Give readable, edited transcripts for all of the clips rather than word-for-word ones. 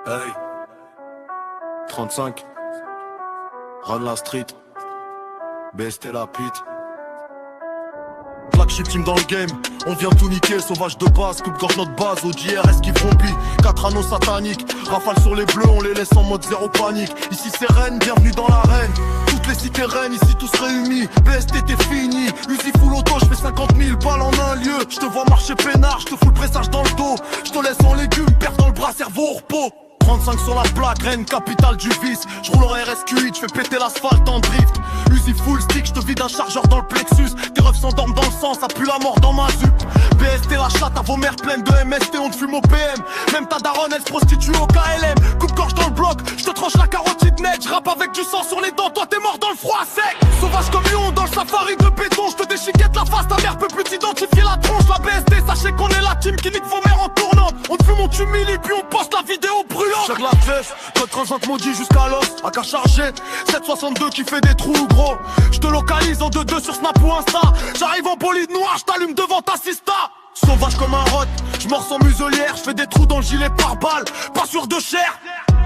Hey 35 Run la street BST la pute. Flagship team dans le game, on vient tout niquer, sauvage de base, coupe-gorge notre base, OJRS qui vrombit, 4 anneaux sataniques, rafale sur les bleus, on les laisse en mode zéro panique. Ici c'est Rennes, bienvenue dans l'arène, toutes les cités reines, ici tous réunis, BST t'es fini, Uzi full auto, je fais 50 000 balles en un lieu, je te vois marcher peinard, je te fous le pressage dans le dos, je te laisse en légumes, perte dans le bras, cerveau au repos. 35 sur la plaque, Rennes, capitale du vice. J'roule en RSQI, j'fais péter l'asphalte en drift. Uzi full stick, j'te vide un chargeur dans le plexus. Tes refs s'endorment dans le sang, ça pue la mort dans ma zup. BST la chatte à vos mères pleines de MST, on te fume au PM. Même ta daronne elle se prostitue au KLM. Coupe-gorge dans le bloc, j'te tranche la carotide net. J'rappe avec du sang sur les dents, toi t'es mort dans le froid sec. Sauvage comme lion dans le safari de béton. J'te déchiquette la face, ta mère peut plus t'identifier la tronche. La BST, sachez qu'on est la team qui nique vos mères en tournante. On te fume, on t'humilie, puis on poste la vidéo brûlante. Check la teuf, code 35 maudit jusqu'à l'os, à qu'à charger 762 qui fait des trous gros. J'te localise en 2-2 sur Snap ou Insta. J'arrive en bolide noir, j't'allume devant ta sista. Sauvage comme un rot, j'mors sans muselière. J'fais des trous dans le gilet par balle, pas sûr de chair.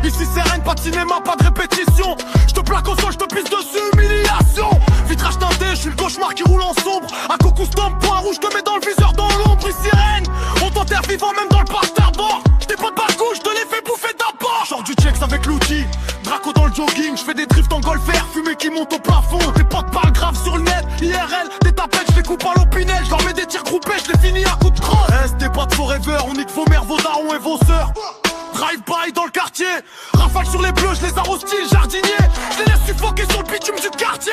Ici c'est Rennes, pas de cinéma, pas de répétition. J'te plaque au sol, j'te pisse dessus, humiliation. Vitrage teinté, j'suis le cauchemar qui roule en sombre. À coco stomp, point rouge, j'te mets dans le viseur dans l'ombre. Ici Rennes, on t'enterre vivant même dans le parterre bord. J't'ai pas de bagou, j'te les fais bouffer d'abord. Genre du checks avec l'outil, Draco dans le jogging. J'fais des drifts en golfer, fumée qui monte au plafond. Tes potes parlent grave sur le net, IRL, des tapettes, j'les coupe à l'opinel. J'leur mets des tirs groupés, j'les finis à coups de crosse. Restez pas de forever, on nique vos mères, vos darons et vos sœurs. Drive-by dans le quartier, rafale sur les bleus, je les arrose style jardinier. Je les laisse suffoquer sur le bitume du quartier.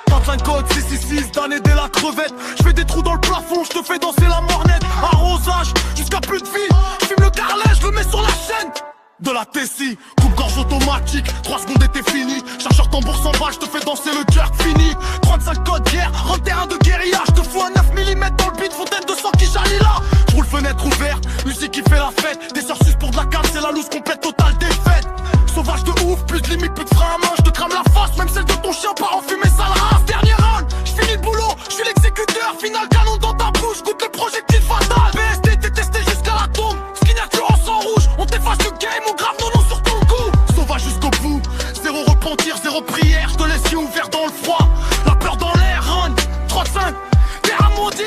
35 code 666, damné dès la crevette. Je fais des trous dans le plafond, je te fais danser la mornette. Arrosage, jusqu'à plus de vie. Je fume le carrelage, je le mets sur la chaîne. De la Tessie, coupe-gorge automatique, 3 secondes et t'es fini. Chargeur tambour 100 balles, je te fais danser le jerk fini. 35 code guerre, en terrain de guérilla. Je te fous un 9 mm dans le beat, fontaine de sang qui jaillit là. Je roule fenêtre ouverte, musique qui fait la fête. Des sœurs sus pour de la carte, c'est la loose complète totale défaite. Sauvage de ouf, plus de limite, plus de frein à main. Je te crame la face, même celle de ton chien part en fumée sale race. Dernier round, je finis le boulot, je suis l'exécuteur. Final canon dans ta bouche, goûte le projectile fatal. BST t'es testé jusqu'à la tombe, signature en sang rouge. On t'efface du game, on grave nos noms sur ton cou. Sauvage jusqu'au bout, zéro repentir, zéro prière. Je te laisse yeux ouverts dans le froid, la peur dans l'air. Run, 35, terre à maudit,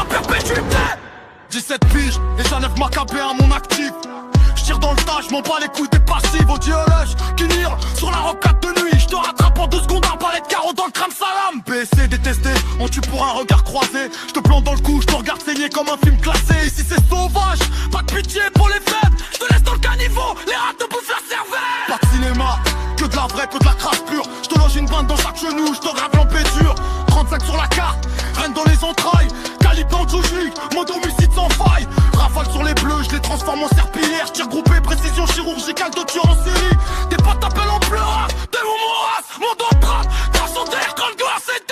à perpétuité. 17 piges, et j'enlève ma KB à mon actif. J'tire dans le tas, j'm'en bats les couilles des passives. Au diolège, Kinir, sur la rocade de nuit. J'te rattrape en 2 secondes, un balai de carreau dans le crâne salam. BSC détesté, on tue pour un regard croisé. J'te plante dans le cou, j'te regarde saigner comme un film classé. Ici c'est sauvage, pas de pitié pour les faibles. J'te laisse dans le caniveau, les rats te bouffent la cervelle. Pas de cinéma, que de la vraie, que de la crasse pure. J'te loge une bande dans chaque genou, j'te grave l'empêture. 35 sur la carte, Rennes dans les entrailles. Calibre dans le joujik, mode homicide sans faille. Rafale sur les bleus, je les transforme en serpillière. Tir groupé, précision chirurgicale de tueur en série. Tes potes t'appellent en pleurs, t'es mon moras, mon dos de trace. Dans son terre, quand le glace est